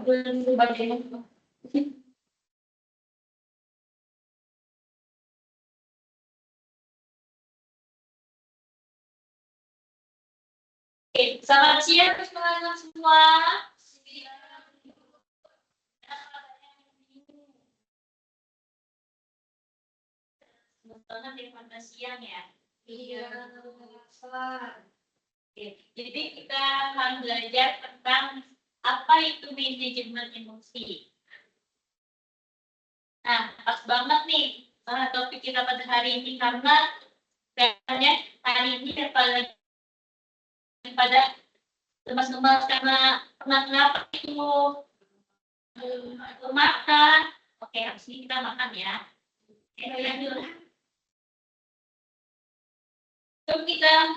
Oke, selamat siang teman-teman semua. Banget ya pada siang ya. Iya. Oke, jadi kita akan belajar tentang apa itu manajemen emosi. Nah, pas banget nih topik kita pada hari ini karena kayaknya hari ini pada lemas-lemas karena kenapa itu makan. Oke, habis ini kita makan ya. Yuk kita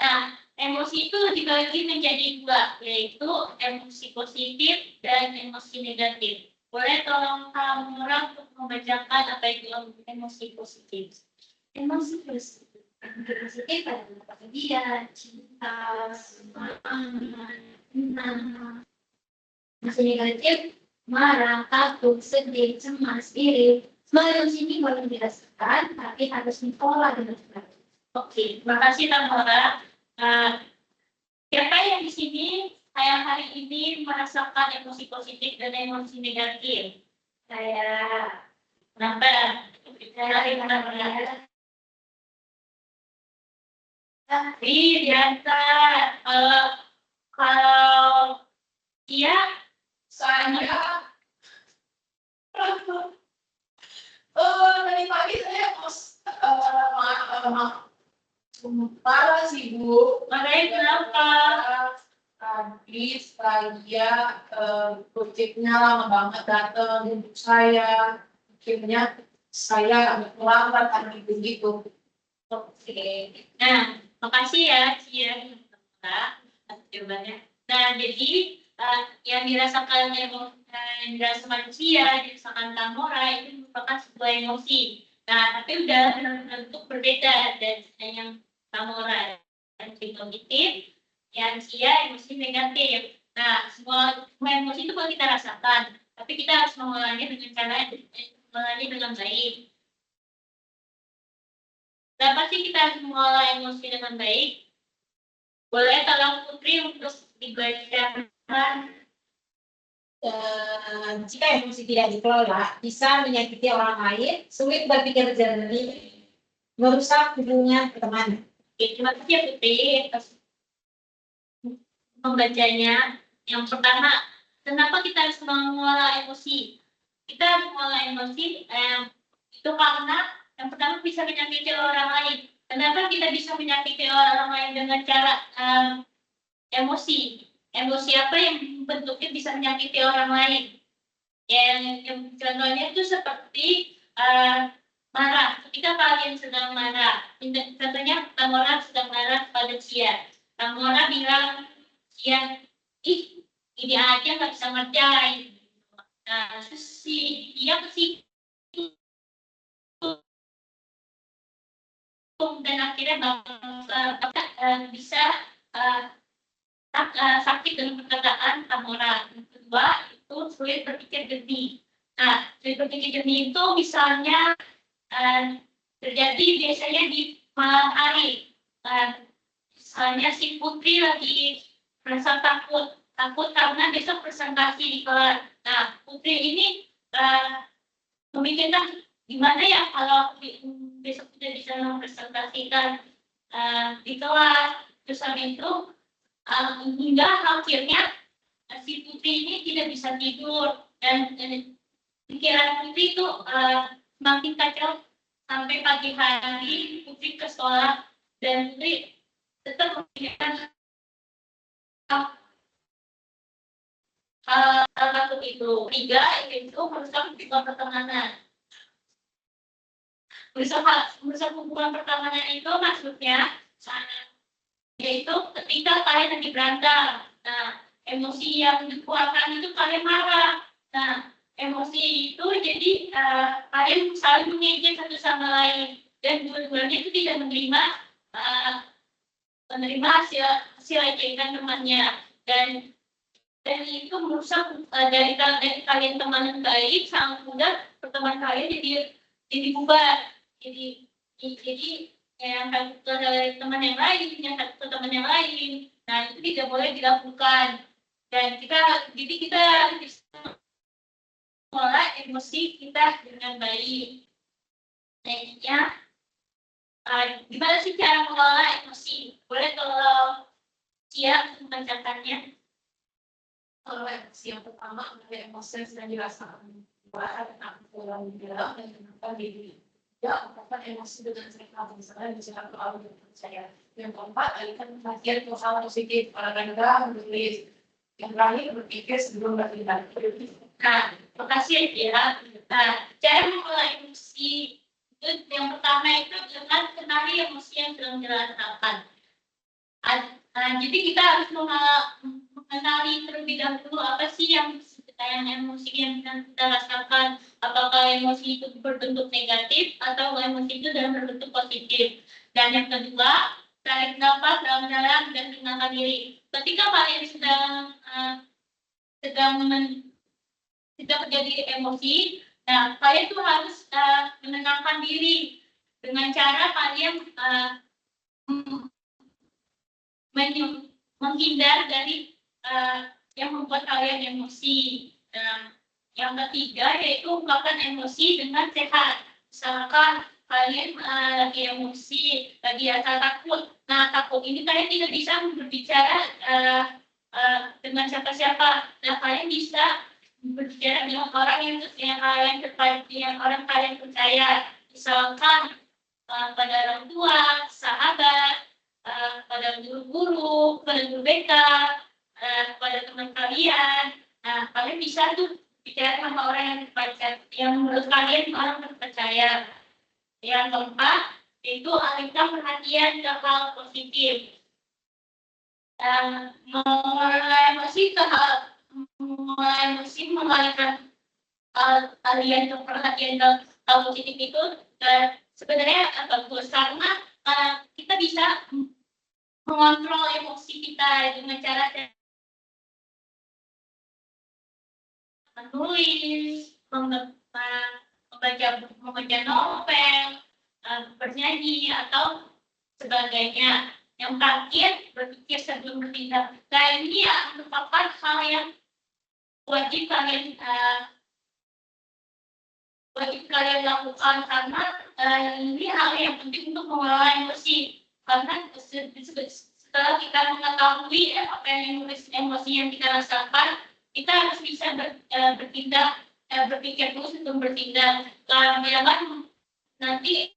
Nah, emosi itu dibagi menjadi dua, yaitu emosi positif dan emosi negatif. Boleh tolong kamu orang untuk membacakan apa itu emosi positif? Emosi positif adalah kebahagiaan, cinta, semangat, emosi negatif, marah, takut, sedih, cemas, iri. Semua emosi ini boleh dirasakan, tapi harus dikelola dengan baik. Oke, terima kasih Tamara. Siapa yang di sini saya hari ini merasakan emosi positif dan emosi negatif? Saya kenapa? Saya biasa. Kalau iya, saya tadi pagi saya parah sih Bu. Makanya kenapa? Tadi saya gojeknya lama banget datang untuk saya. Akhirnya saya terlambat hari begitu. Oke. Nah, makasih ya Cia atas jawabannya. Nah, jadi yang dirasakan manusia, dirasakan Tamora itu merupakan sebuah emosi. Nah, tapi udah bentuk berbeda dan yang Tamora emosi positif, yang Cia emosi negatif. Nah, semua emosi itu boleh kita rasakan, tapi kita harus mengolahnya dengan baik. Dapat sih kita harus mengolah emosi dengan baik? Boleh tolong Putri untuk dibacakan. Jika emosi tidak dikelola, bisa menyakiti orang lain, sulit berpikir jernih, merusak hubungan pertemanan. Oke, terima kasih ya Putri atas membacanya. Yang pertama, kenapa kita harus mengolah emosi? Kita harus mengolah emosi itu karena yang pertama bisa menyakiti orang lain. Kenapa kita bisa menyakiti orang lain dengan cara emosi? Emosi apa yang bentuknya bisa menyakiti orang lain? Yang contohnya itu seperti marah. Ketika kalian sedang marah, contohnya Tamora sedang marah pada Cia. Tamora bilang, Cia, ini aja nggak bisa ngerjain. Nah, terus dia dan akhirnya bisa sakit dengan perkataan Tamora. Yang kedua itu sulit berpikir jernih. Nah, sulit berpikir jernih itu misalnya terjadi biasanya di malam hari. Misalnya si Putri lagi merasa takut karena besok presentasi di kelas. Nah, Putri ini memikirkan gimana ya kalau besok tidak bisa mempresentasikan di kelas. Terus habis itu hingga akhirnya si Putri ini tidak bisa tidur dan pikiran Putri itu semakin kacau sampai pagi hari. Putri ke sekolah dan Putri tetap memikirkan hal takut itu. Tiga itu merusak hubungan pertemanan. Merusak hubungan pertemanan itu maksudnya yaitu ketika kalian lagi berantem. Nah, emosi yang dikeluarkan itu kalian marah. Nah, emosi itu jadi kalian saling mengejek satu sama lain dan dua-duanya itu tidak menerima menerima hasil ejekan temannya, dan itu merusak dari kalian teman yang baik sangat mudah pertemuan kalian jadi bubar, jadi yang satu ke teman yang lain, yang satu ke teman yang lain. Nah, itu tidak boleh dilakukan, dan kita bisa mengelola emosi kita dengan baik. Selanjutnya, gimana sih cara mengelola emosi? Boleh kalau siap membacakannya. Kalau emosi yang pertama adalah emosi yang sedang dirasakan bahwa tentang pulang dalam dan kenapa diri apakah emosi dengan cerita misalnya bicara soal percaya. Yang keempat alihkan perhatian ke hal positif, olahraga, menulis. Yang terakhir berpikir sebelum bertindak. Nah, makasih ya. Nah, cara mengelola emosi itu yang pertama itu dengan kenali emosi yang sedang dirasakan. Jadi kita harus mengenali terlebih dahulu apa sih yang emosi yang kita rasakan. Apakah emosi itu berbentuk negatif atau emosi itu dalam berbentuk positif. Dan yang kedua, tarik nafas dalam-dalam dan tenangkan diri. Ketika kalian sedang terjadi emosi, nah kalian tuh harus menenangkan diri dengan cara kalian menghindar dari yang membuat kalian emosi. Yang ketiga yaitu ungkapkan emosi dengan sehat. Misalkan kalian lagi emosi, lagi rasa takut. Nah, takut ini kalian tidak bisa berbicara dengan siapa-siapa. Nah, kalian bisa berbicara dengan orang yang kalian percaya. Misalkan pada orang tua, sahabat, pada guru-guru, pada guru BK, pada teman kalian. Nah, kalian bisa tuh bicara sama orang yang terpercaya, yang menurut kalian orang terpercaya. Yang keempat, itu alihkan perhatian ke hal positif. Mengalami emosi mengalihkan alihkan ke perhatian ke hal positif itu sebenarnya bagus karena kita bisa mengontrol emosi kita dengan cara menulis, membaca novel, bernyanyi atau sebagainya. Yang terakhir, berpikir sebelum bertindak. Dan ini merupakan hal yang wajib kalian lakukan karena ini hal yang penting untuk mengelola emosi. Karena setelah kita mengetahui apa yang emosi yang kita rasakan, kita harus bisa bertindak, berpikir dulu sebelum bertindak. Jangan nanti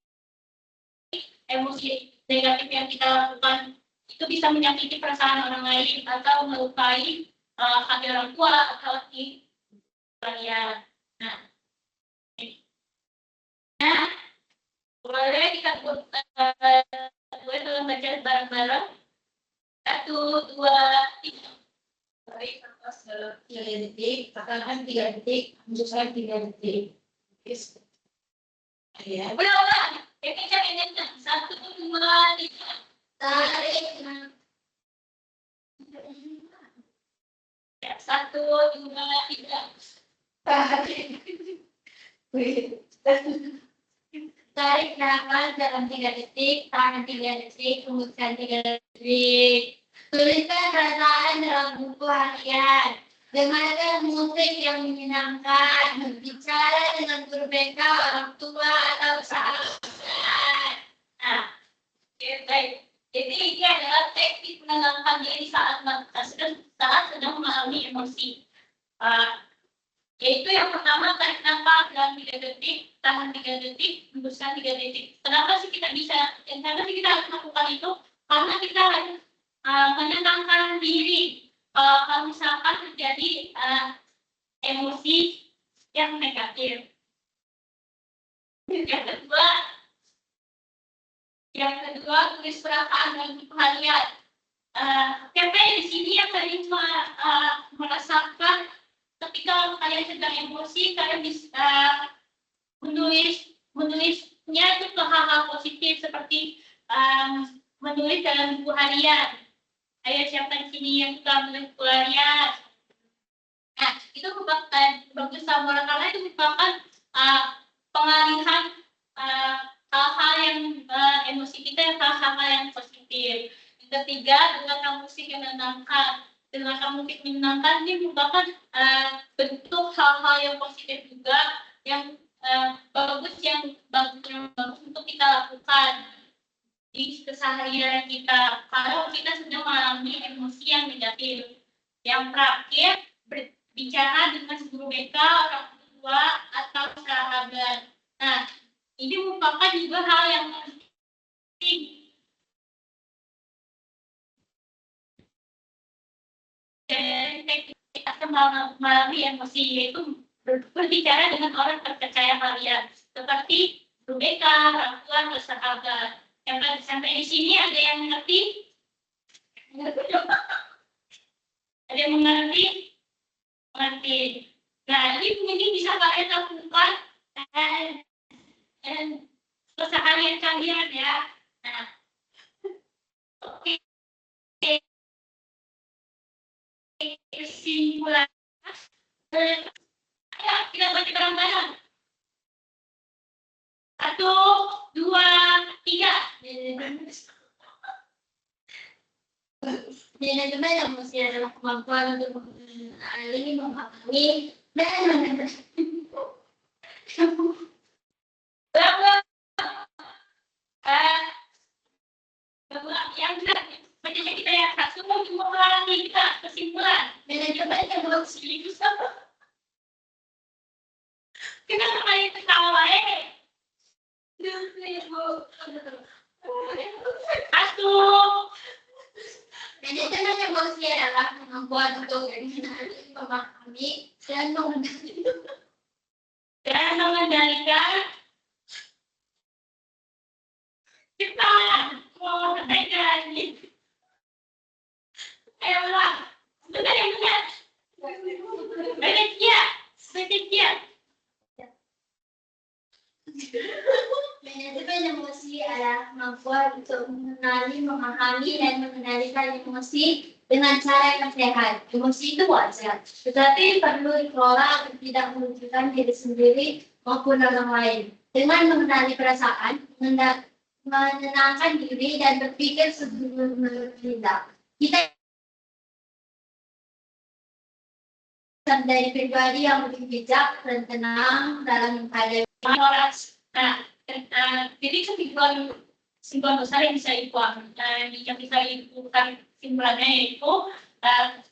emosi negatif yang kita lakukan itu bisa menyakiti perasaan orang lain atau melukai hati orang tua atau hati kalian. Nah, boleh kita boleh baca bareng-bareng. 1, 2, 3. Tarik nafas dalam 3 detik, katakan 3 detik, hembuskan 3 detik. Ya. Ulang. Ini 1, 2, 3. Tarik nafas. 1, 2, 3. Tarik. Tarik nafas dalam 3 detik, tahan 3 detik, hembuskan 3 detik. Tuliskan perasaan dalam buku harian. Dengarkan musik yang menyenangkan. Berbicara dengan guru BK, orang tua, atau sahabat. Nah, baik. Jadi ini adalah teknik menenangkan diri saat sedang mengalami emosi. Yaitu yang pertama, tarik nafas dalam 3 detik, tahan 3 detik, hembuskan 3 detik. Kenapa sih kita harus melakukan itu? Karena kita harus menenangkan diri. Kalau misalkan terjadi emosi yang negatif. Yang kedua, tulis perasaan dalam buku harian. Siapa di sini yang sering merasakan ketika kalian sedang emosi, kalian bisa menulisnya itu ke hal-hal positif seperti menulis dalam buku harian. Ayo siapa di sini yang suka menulis buku harian? Nah, itu merupakan bagus sama karena itu merupakan pengalihan hal-hal yang emosi kita yang hal-hal yang positif. Yang ketiga, dengan musik yang menenangkan. Dengan musik menenangkan ini merupakan bentuk hal-hal yang positif juga yang bagus untuk kita lakukan di keseharian kita kalau kita sedang mengalami emosi yang negatif. Yang terakhir, berbicara dengan guru BK, orang tua, atau sahabat. Nah, ini merupakan juga hal yang penting. Dan kita mengalami emosi, yaitu berbicara dengan orang terpercaya kalian, seperti guru BK, orang tua, atau sahabat. Sampai di sini ada yang mengerti? Ada yang mengerti? Mengerti. Nah, ini bisa kalian lakukan dan keseharian kalian ya. Nah, oke. Kesimpulan. Ayo kita baca bareng-bareng. 1, 2, 3. Manajemen emosi adalah kemampuan untuk mengenali, memahami, dan yang baca kita ya semua mengalami kita kesimpulan manajemen emosi kenapa kalian ketawa manajemen emosi adalah kemampuan untuk mengenali, memahami, dan mengendalikan kita mau mengendalikan. Ayolah, benar yang benar. Benar. Manajemen emosi adalah kemampuan untuk mengenali, memahami, dan mengendalikan emosi dengan cara yang sehat. Emosi itu wajar, tetapi perlu dikelola agar tidak merugikan diri sendiri maupun orang lain. Dengan mengenali perasaan, menenangkan diri, dan berpikir sebelum bertindak. Kita dari pribadi yang lebih bijak dan tenang dalam menghadapi orang. Nah, jadi kesimpulan besar yang bisa dibutuhkan kesimpulannya yaitu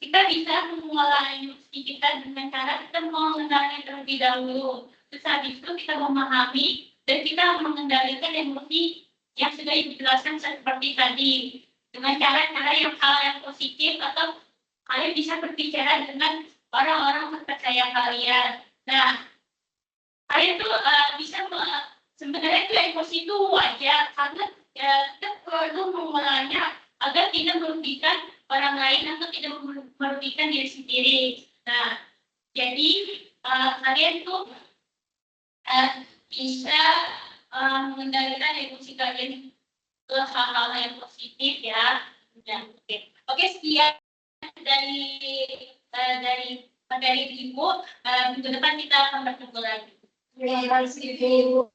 kita bisa mengolah emosi kita dengan cara kita mengenalnya terlebih dahulu. Terus habis itu kita memahami dan kita mengendalikan emosi yang sudah dijelaskan seperti tadi dengan cara-cara hal yang positif atau kalian bisa berbicara dengan orang-orang terpercaya kalian. Nah, kalian tuh bisa sebenarnya itu emosi itu wajar karena kita perlu mengolahnya agar tidak merugikan orang lain atau tidak merugikan diri sendiri. Nah, jadi kalian tuh bisa mengendalikan emosi kalian ke hal-hal yang positif ya. Oke, sekian dari materi Ibu. Minggu depan kita akan bertemu lagi. Terima kasih Ibu.